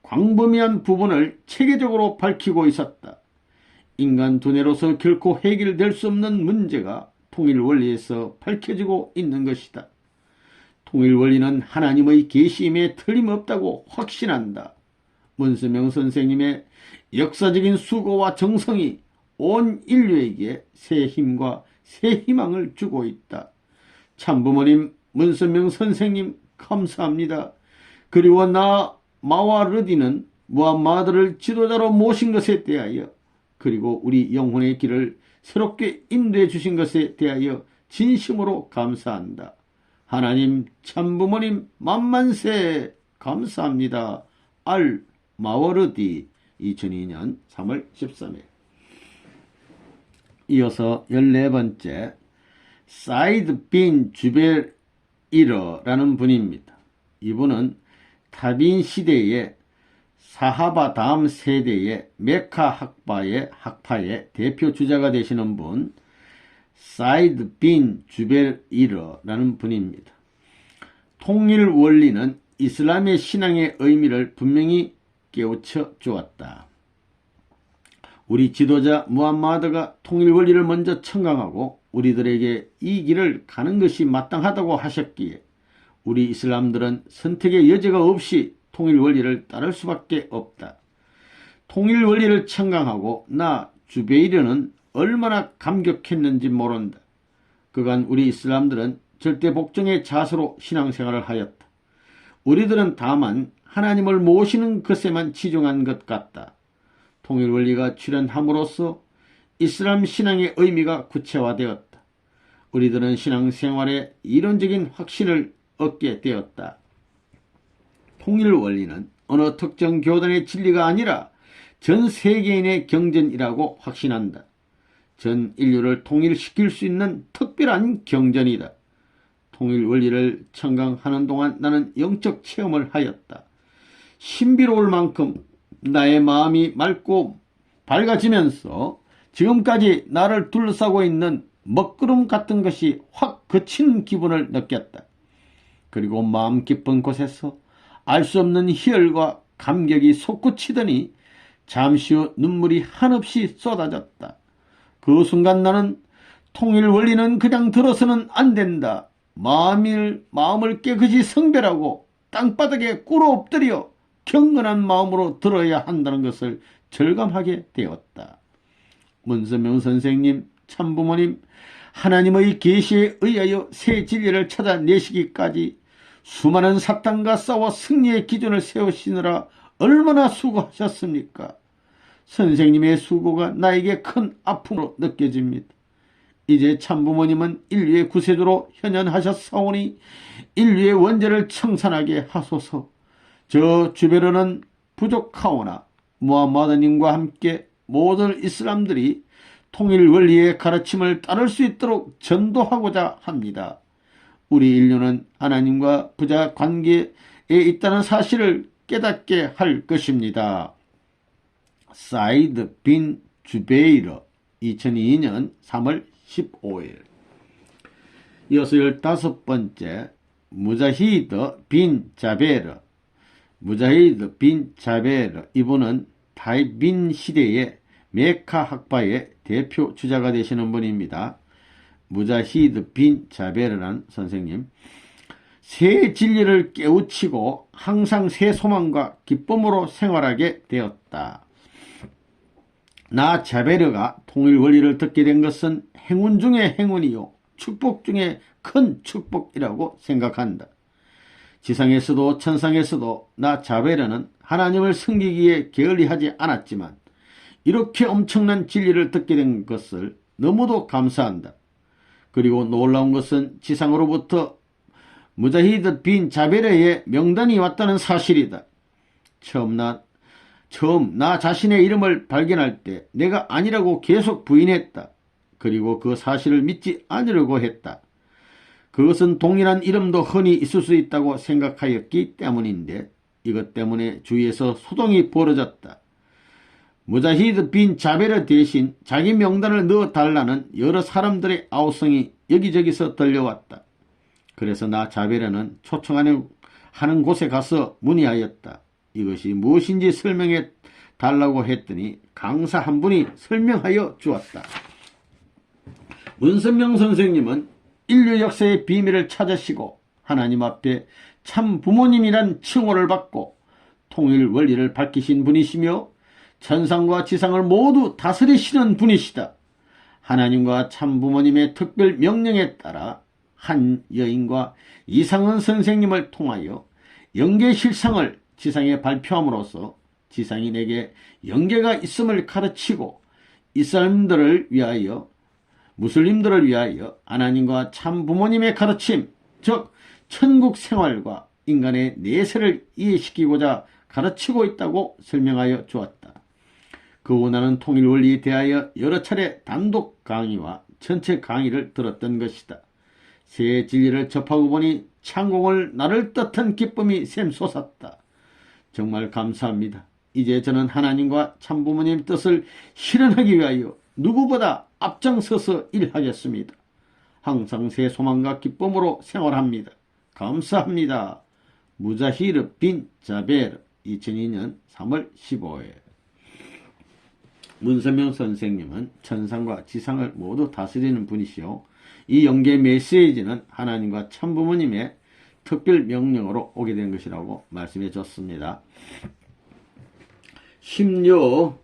광범위한 부분을 체계적으로 밝히고 있었다. 인간 두뇌로서 결코 해결될 수 없는 문제가 통일 원리에서 밝혀지고 있는 것이다. 통일 원리는 하나님의 계시임에 틀림없다고 확신한다. 문선명 선생님의 역사적인 수고와 정성이 온 인류에게 새 힘과 새 희망을 주고 있다. 참부모님 문선명 선생님 감사합니다. 그리고 마와르디는 무함마드를 지도자로 모신 것에 대하여, 그리고 우리 영혼의 길을 새롭게 인도해 주신 것에 대하여 진심으로 감사한다. 하나님 참부모님 만만세 감사합니다. 마와르디 2002년 3월 13일. 이어서 14번째 사이드 빈 주베이러라는 분입니다. 이분은 타빈 시대의 사하바 다음 세대의 메카 학파의 대표 주자가 되시는 분, 사이드 빈 주베이러라는 분입니다. 통일 원리는 이슬람의 신앙의 의미를 분명히 깨우쳐 주었다. 우리 지도자 무함마드가 통일 원리를 먼저 청강하고 우리들에게 이 길을 가는 것이 마땅하다고 하셨기에 우리 이슬람들은 선택의 여지가 없이 통일 원리를 따를 수밖에 없다. 통일 원리를 청강하고 주베이르는 얼마나 감격했는지 모른다. 그간 우리 이슬람들은 절대 복종의 자세로 신앙생활을 하였다. 우리들은 다만 하나님을 모시는 것에만 치중한 것 같다. 통일 원리가 출현함으로써 이슬람 신앙의 의미가 구체화되었다. 우리들은 신앙생활에 이론적인 확신을 얻게 되었다. 통일 원리는 어느 특정 교단의 진리가 아니라 전 세계인의 경전이라고 확신한다. 전 인류를 통일시킬 수 있는 특별한 경전이다. 통일 원리를 청강하는 동안 나는 영적 체험을 하였다. 신비로울 만큼 나의 마음이 맑고 밝아지면서 지금까지 나를 둘러싸고 있는 먹구름 같은 것이 확 그치는 기분을 느꼈다. 그리고 마음 깊은 곳에서 알 수 없는 희열과 감격이 솟구치더니 잠시 후 눈물이 한없이 쏟아졌다. 그 순간 나는 통일 원리는 그냥 들어서는 안 된다. 마음을 깨끗이 성별하고 땅바닥에 꿇어 엎드려 경건한 마음으로 들어야 한다는 것을 절감하게 되었다. 문선명 선생님, 참부모님, 하나님의 계시에 의하여 새 진리를 찾아내시기까지 수많은 사탄과 싸워 승리의 기준을 세우시느라 얼마나 수고하셨습니까? 선생님의 수고가 나에게 큰 아픔으로 느껴집니다. 이제 참부모님은 인류의 구세주로 현현하셨사오니 인류의 원죄를 청산하게 하소서. 저 주변으로는 부족하오나 무함마드님과 함께 모든 이슬람들이 통일 원리의 가르침을 따를 수 있도록 전도하고자 합니다. 우리 인류는 하나님과 부자 관계에 있다는 사실을 깨닫게 할 것입니다. 사이드 빈 주베이르 2002년 3월 15일. 이어서 15번째 무자히드 빈 자베르. 무자히드 빈 자베르, 이분은 타이빈 시대의 메카 학파의 대표 주자가 되시는 분입니다. 무자히드 빈 자베르라는 선생님, 새 진리를 깨우치고 항상 새 소망과 기쁨으로 생활하게 되었다. 나 자베르가 통일 원리를 듣게 된 것은 행운 중의 행운이요 축복 중의 큰 축복이라고 생각한다. 지상에서도 천상에서도 나 자베르는 하나님을 섬기기에 게을리하지 않았지만 이렇게 엄청난 진리를 듣게 된 것을 너무도 감사한다. 그리고 놀라운 것은 지상으로부터 무자히드 빈 자베르의 명단이 왔다는 사실이다. 처음 나 자신의 이름을 발견할 때 내가 아니라고 계속 부인했다. 그리고 그 사실을 믿지 않으려고 했다. 그것은 동일한 이름도 흔히 있을 수 있다고 생각하였기 때문인데 이것 때문에 주위에서 소동이 벌어졌다. 무자히드 빈 자베르 대신 자기 명단을 넣어달라는 여러 사람들의 아우성이 여기저기서 들려왔다. 그래서 나 자베르는 초청하는 곳에 가서 문의하였다. 이것이 무엇인지 설명해 달라고 했더니 강사 한 분이 설명하여 주었다. 문선명 선생님은 인류 역사의 비밀을 찾으시고 하나님 앞에 참 부모님이란 칭호를 받고 통일 원리를 밝히신 분이시며 천상과 지상을 모두 다스리시는 분이시다. 하나님과 참 부모님의 특별 명령에 따라 한 여인과 이상은 선생님을 통하여 영계 실상을 지상에 발표함으로써 지상이 내게 영계가 있음을 가르치고 무슬림들을 위하여 하나님과 참 부모님의 가르침, 즉 천국 생활과 인간의 내세를 이해시키고자 가르치고 있다고 설명하여 주었다. 그 원하는 통일 원리에 대하여 여러 차례 단독 강의와 전체 강의를 들었던 것이다. 새 진리를 접하고 보니 창공을 나를 뜻한 기쁨이 샘솟았다. 정말 감사합니다. 이제 저는 하나님과 참부모님 뜻을 실현하기 위하여 누구보다 앞장서서 일하겠습니다. 항상 새 소망과 기쁨으로 생활합니다. 감사합니다. 무자히르 빈 자베르 2002년 3월 15일. 문선명 선생님은 천상과 지상을 모두 다스리는 분이시오. 이 영계 메시지는 하나님과 참부모님의 특별 명령으로 오게 된 것이라고 말씀해 줬습니다. 심지어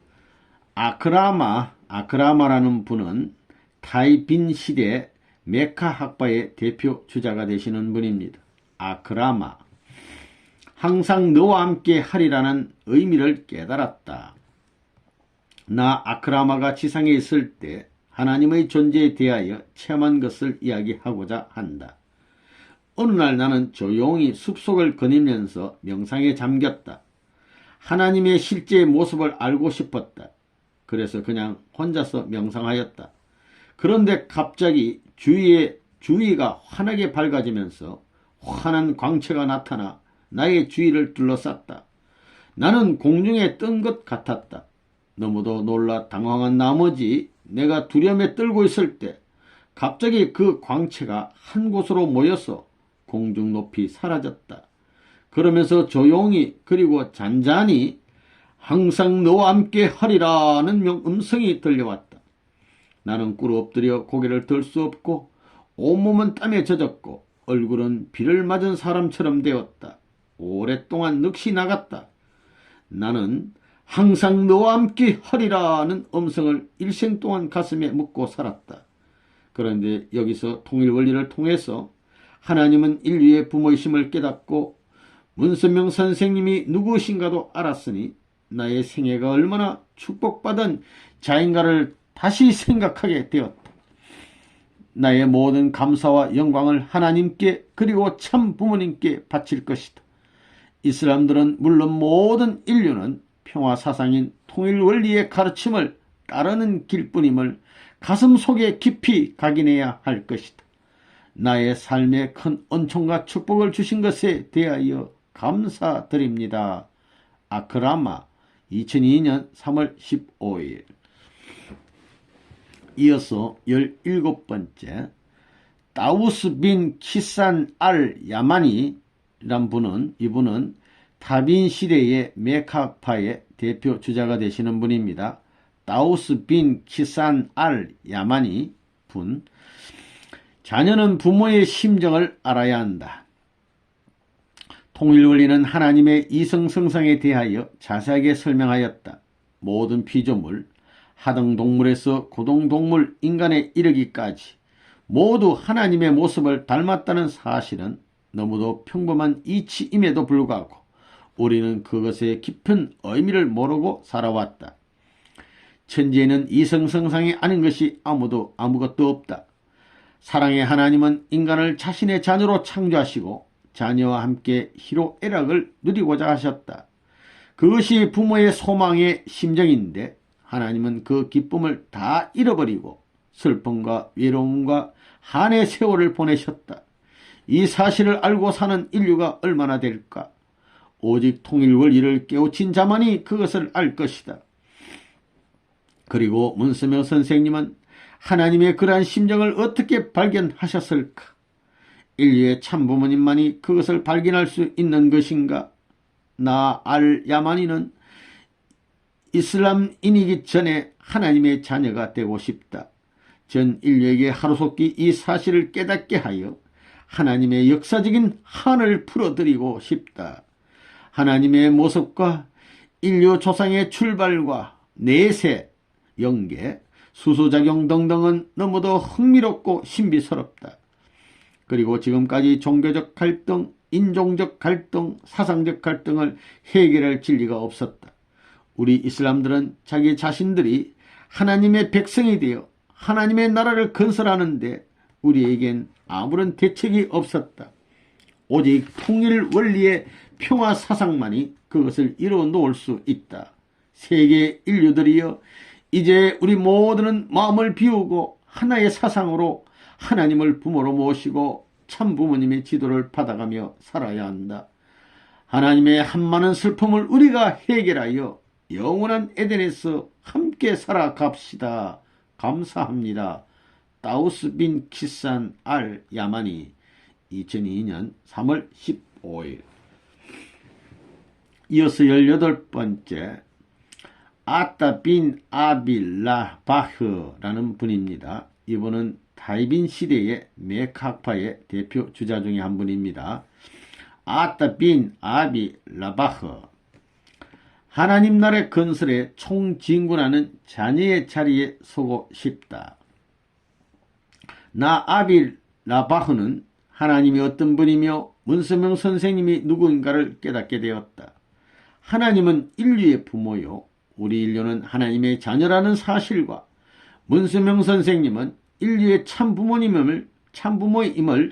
아크라마라는 분은 타이빈 시대 메카 학파의 대표 주자가 되시는 분입니다. 아크라마, 항상 너와 함께 하리라는 의미를 깨달았다. 나 아크라마가 지상에 있을 때 하나님의 존재에 대하여 체험한 것을 이야기하고자 한다. 어느 날 나는 조용히 숲속을 거니면서 명상에 잠겼다. 하나님의 실제 모습을 알고 싶었다. 그래서 그냥 혼자서 명상하였다. 그런데 갑자기 주위가 환하게 밝아지면서 환한 광채가 나타나 나의 주위를 둘러쌌다. 나는 공중에 뜬 것 같았다. 너무도 놀라 당황한 나머지 내가 두려움에 떨고 있을 때 갑자기 그 광채가 한 곳으로 모여서 공중 높이 사라졌다. 그러면서 조용히 그리고 잔잔히 항상 너와 함께 하리라는 음성이 들려왔다. 나는 꿇어 엎드려 고개를 들 수 없고 온몸은 땀에 젖었고 얼굴은 비를 맞은 사람처럼 되었다. 오랫동안 넋이 나갔다. 나는 항상 너와 함께 하리라는 음성을 일생 동안 가슴에 묻고 살았다. 그런데 여기서 통일원리를 통해서 하나님은 인류의 부모이심을 깨닫고 문선명 선생님이 누구신가도 알았으니 나의 생애가 얼마나 축복받은 자인가를 다시 생각하게 되었다. 나의 모든 감사와 영광을 하나님께 그리고 참 부모님께 바칠 것이다. 이 사람들은 물론 모든 인류는 평화사상인 통일원리의 가르침을 따르는 길뿐임을 가슴속에 깊이 각인해야 할 것이다. 나의 삶에 큰 은총과 축복을 주신 것에 대하여 감사드립니다. 아크라마 2002년 3월 15일. 이어서 17번째 다우스 빈 키산 알 야마니란 분은 이분은 타빈 시대의 메카파의 대표 주자가 되시는 분입니다. 다우스 빈 키산 알 야마니 분. 자녀는 부모의 심정을 알아야 한다. 통일원리는 하나님의 이성성상에 대하여 자세하게 설명하였다. 모든 피조물, 하등동물에서 고등동물 인간에 이르기까지 모두 하나님의 모습을 닮았다는 사실은 너무도 평범한 이치임에도 불구하고 우리는 그것의 깊은 의미를 모르고 살아왔다. 천지에는 이성성상이 아닌 것이 아무것도 없다. 사랑의 하나님은 인간을 자신의 자녀로 창조하시고 자녀와 함께 희로애락을 누리고자 하셨다. 그것이 부모의 소망의 심정인데 하나님은 그 기쁨을 다 잃어버리고 슬픔과 외로움과 한의 세월을 보내셨다. 이 사실을 알고 사는 인류가 얼마나 될까? 오직 통일원리를 깨우친 자만이 그것을 알 것이다. 그리고 문선명 선생님은 하나님의 그러한 심정을 어떻게 발견하셨을까? 인류의 참부모님만이 그것을 발견할 수 있는 것인가? 나 알-야마니는 이슬람인이기 전에 하나님의 자녀가 되고 싶다. 전 인류에게 하루속히 이 사실을 깨닫게 하여 하나님의 역사적인 한을 풀어드리고 싶다. 하나님의 모습과 인류 조상의 출발과 내세, 연계, 수소작용 등등은 너무도 흥미롭고 신비스럽다. 그리고 지금까지 종교적 갈등, 인종적 갈등, 사상적 갈등을 해결할 진리가 없었다. 우리 이슬람들은 자기 자신들이 하나님의 백성이 되어 하나님의 나라를 건설하는데 우리에겐 아무런 대책이 없었다. 오직 통일 원리의 평화 사상만이 그것을 이루어 놓을 수 있다. 세계 인류들이여 이제 우리 모두는 마음을 비우고 하나의 사상으로 하나님을 부모로 모시고 참 부모님의 지도를 받아가며 살아야 한다. 하나님의 한많은 슬픔을 우리가 해결하여 영원한 에덴에서 함께 살아갑시다. 감사합니다. 다우스 빈 키산 알 야마니 2002년 3월 15일. 이어서 18번째 아따 빈 아빌라 바흐라는 분입니다. 이분은 타이빈 시대의 메카파의 대표 주자 중에 한 분입니다. 아따 빈 아빌라 바흐. 하나님 나라의 건설에 총진군하는 자녀의 자리에 서고 싶다. 나 아빌 라바흐는 하나님이 어떤 분이며 문선명 선생님이 누구인가를 깨닫게 되었다. 하나님은 인류의 부모요, 우리 인류는 하나님의 자녀라는 사실과 문선명 선생님은 인류의 참부모임을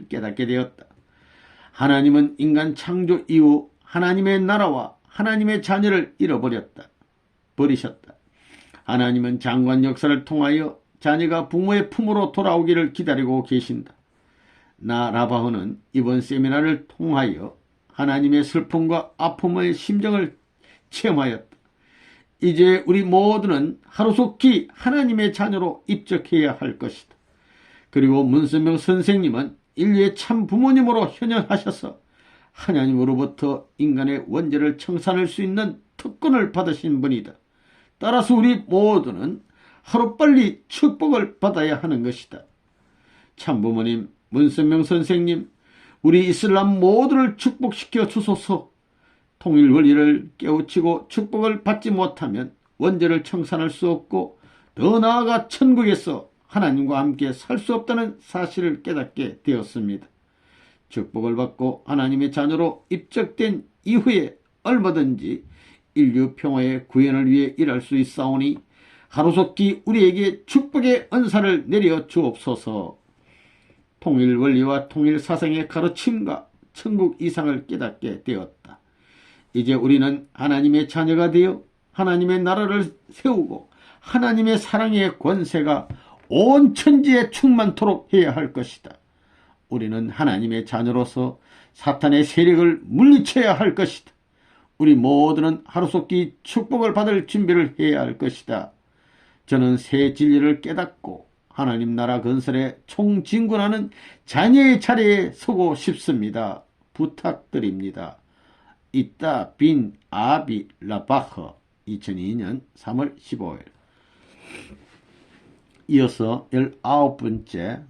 깨닫게 되었다. 하나님은 인간 창조 이후 하나님의 나라와 하나님의 자녀를 버리셨다. 하나님은 장관 역사를 통하여 자녀가 부모의 품으로 돌아오기를 기다리고 계신다. 나 라바흐는 이번 세미나를 통하여 하나님의 슬픔과 아픔의 심정을 체험하였다. 이제 우리 모두는 하루속히 하나님의 자녀로 입적해야 할 것이다. 그리고 문선명 선생님은 인류의 참 부모님으로 현현하셔서 하나님으로부터 인간의 원죄를 청산할 수 있는 특권을 받으신 분이다. 따라서 우리 모두는 하루빨리 축복을 받아야 하는 것이다. 참부모님, 문선명 선생님, 우리 이슬람 모두를 축복시켜 주소서. 통일 원리를 깨우치고 축복을 받지 못하면 원죄를 청산할 수 없고 더 나아가 천국에서 하나님과 함께 살 수 없다는 사실을 깨닫게 되었습니다. 축복을 받고 하나님의 자녀로 입적된 이후에 얼마든지 인류 평화의 구현을 위해 일할 수 있사오니 하루속히 우리에게 축복의 은사를 내려 주옵소서. 통일 원리와 통일 사상의 가르침과 천국 이상을 깨닫게 되었다. 이제 우리는 하나님의 자녀가 되어 하나님의 나라를 세우고 하나님의 사랑의 권세가 온 천지에 충만토록 해야 할 것이다. 우리는 하나님의 자녀로서 사탄의 세력을 물리쳐야 할 것이다. 우리 모두는 하루속히 축복을 받을 준비를 해야 할 것이다. 저는 새 진리를 깨닫고 하나님 나라 건설에 총진군하는 자녀의 자리에 서고 싶습니다. 부탁드립니다. 이따 빈 아비 라바흐 2002년 3월 15일. 이어서 19번째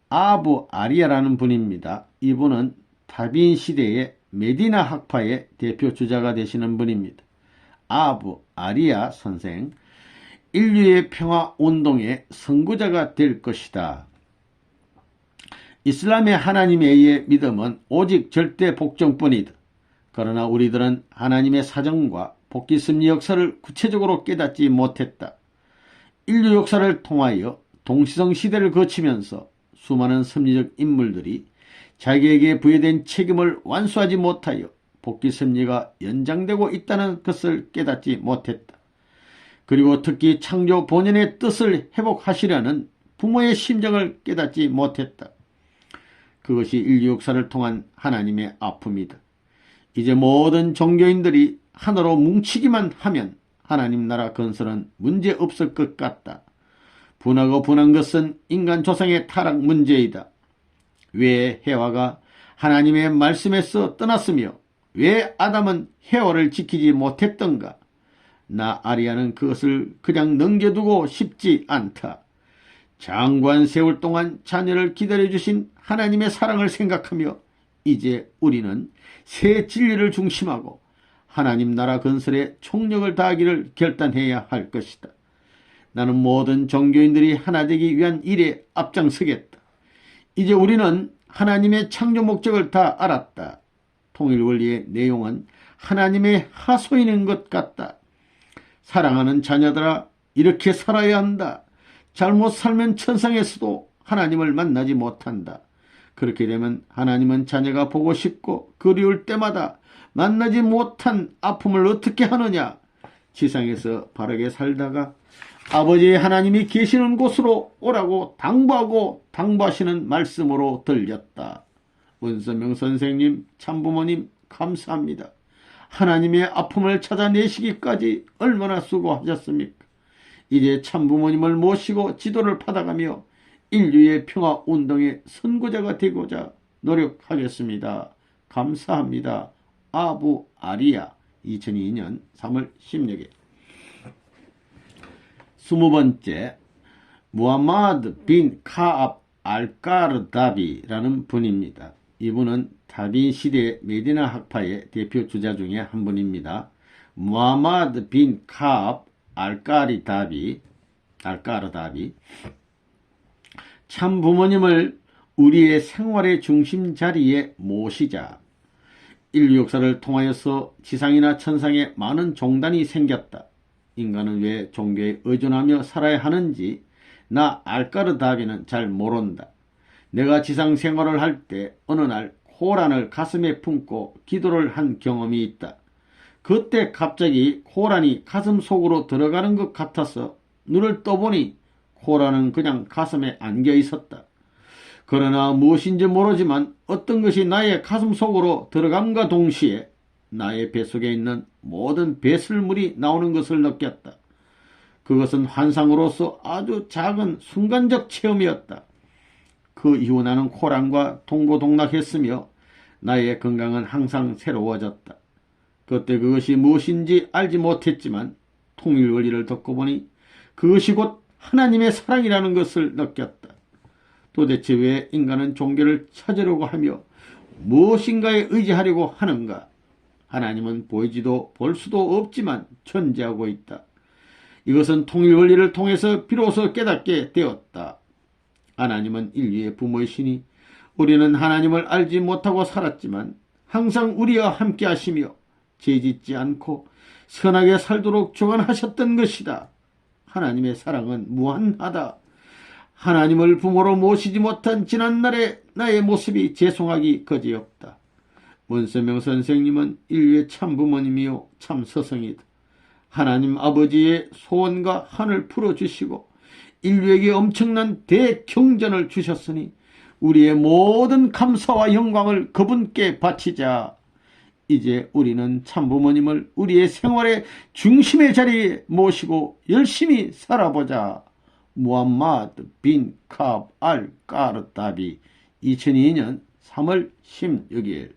아부 아리아라는 분입니다. 이분은 타빈 시대의 메디나 학파의 대표 주자가 되시는 분입니다. 아부 아리아 선생, 인류의 평화 운동의 선구자가 될 것이다. 이슬람의 하나님에 의해 믿음은 오직 절대 복종뿐이다. 그러나 우리들은 하나님의 사정과 복귀 섭리 역사를 구체적으로 깨닫지 못했다. 인류 역사를 통하여 동시성 시대를 거치면서 수많은 섭리적 인물들이 자기에게 부여된 책임을 완수하지 못하여 복귀 섭리가 연장되고 있다는 것을 깨닫지 못했다. 그리고 특히 창조 본연의 뜻을 회복하시려는 부모의 심정을 깨닫지 못했다. 그것이 인류 역사를 통한 하나님의 아픔이다. 이제 모든 종교인들이 하나로 뭉치기만 하면 하나님 나라 건설은 문제없을 것 같다. 분하고 분한 것은 인간 조상의 타락 문제이다. 왜 해와가 하나님의 말씀에서 떠났으며 왜 아담은 해와를 지키지 못했던가? 나 아리아는 그것을 그냥 넘겨두고 싶지 않다. 장관 세월 동안 자녀를 기다려주신 하나님의 사랑을 생각하며 이제 우리는 새 진리를 중심하고 하나님 나라 건설에 총력을 다하기를 결단해야 할 것이다. 나는 모든 종교인들이 하나 되기 위한 일에 앞장서겠다. 이제 우리는 하나님의 창조 목적을 다 알았다. 통일 원리의 내용은 하나님의 하소인인 것 같다. 사랑하는 자녀들아, 이렇게 살아야 한다. 잘못 살면 천상에서도 하나님을 만나지 못한다. 그렇게 되면 하나님은 자녀가 보고 싶고 그리울 때마다 만나지 못한 아픔을 어떻게 하느냐. 지상에서 바르게 살다가 아버지 하나님이 계시는 곳으로 오라고 당부하시는 말씀으로 들렸다. 문선명 선생님, 참부모님 감사합니다. 하나님의 아픔을 찾아내시기까지 얼마나 수고하셨습니까? 이제 참부모님을 모시고 지도를 받아가며 인류의 평화운동의 선구자가 되고자 노력하겠습니다. 감사합니다. 아부 아리아 2002년 3월 16일. 20번째 무하마드 빈 카압 알카르다비라는 분입니다. 이분은 타빈 시대 메디나 학파의 대표 주자 중에 한 분입니다. 무하마드 빈 카압 알카르다비 참 부모님을 우리의 생활의 중심 자리에 모시자. 인류 역사를 통하여서 지상이나 천상에 많은 종단이 생겼다. 인간은 왜 종교에 의존하며 살아야 하는지 나 알카르다비는 잘 모른다. 내가 지상 생활을 할 때 어느 날 코란을 가슴에 품고 기도를 한 경험이 있다. 그때 갑자기 코란이 가슴 속으로 들어가는 것 같아서 눈을 떠보니 코란은 그냥 가슴에 안겨 있었다. 그러나 무엇인지 모르지만 어떤 것이 나의 가슴 속으로 들어감과 동시에 나의 뱃속에 있는 모든 배설물이 나오는 것을 느꼈다. 그것은 환상으로서 아주 작은 순간적 체험이었다. 그 이후 나는 호랑과 동고동락했으며 나의 건강은 항상 새로워졌다. 그때 그것이 무엇인지 알지 못했지만 통일원리를 듣고 보니 그것이 곧 하나님의 사랑이라는 것을 느꼈다. 도대체 왜 인간은 종교를 찾으려고 하며 무엇인가에 의지하려고 하는가? 하나님은 보이지도 볼 수도 없지만 존재하고 있다. 이것은 통일원리를 통해서 비로소 깨닫게 되었다. 하나님은 인류의 부모이시니 우리는 하나님을 알지 못하고 살았지만 항상 우리와 함께 하시며 죄짓지 않고 선하게 살도록 주관하셨던 것이다. 하나님의 사랑은 무한하다. 하나님을 부모로 모시지 못한 지난날의 나의 모습이 죄송하기 거지없다. 문세명 선생님은 인류의 참 부모님이요 참 스승이다. 하나님 아버지의 소원과 한을 풀어주시고 인류에게 엄청난 대경전을 주셨으니 우리의 모든 감사와 영광을 그분께 바치자. 이제 우리는 참부모님을 우리의 생활의 중심의 자리에 모시고 열심히 살아보자. 무함마드 빈 카브 알 까르타비 2002년 3월 16일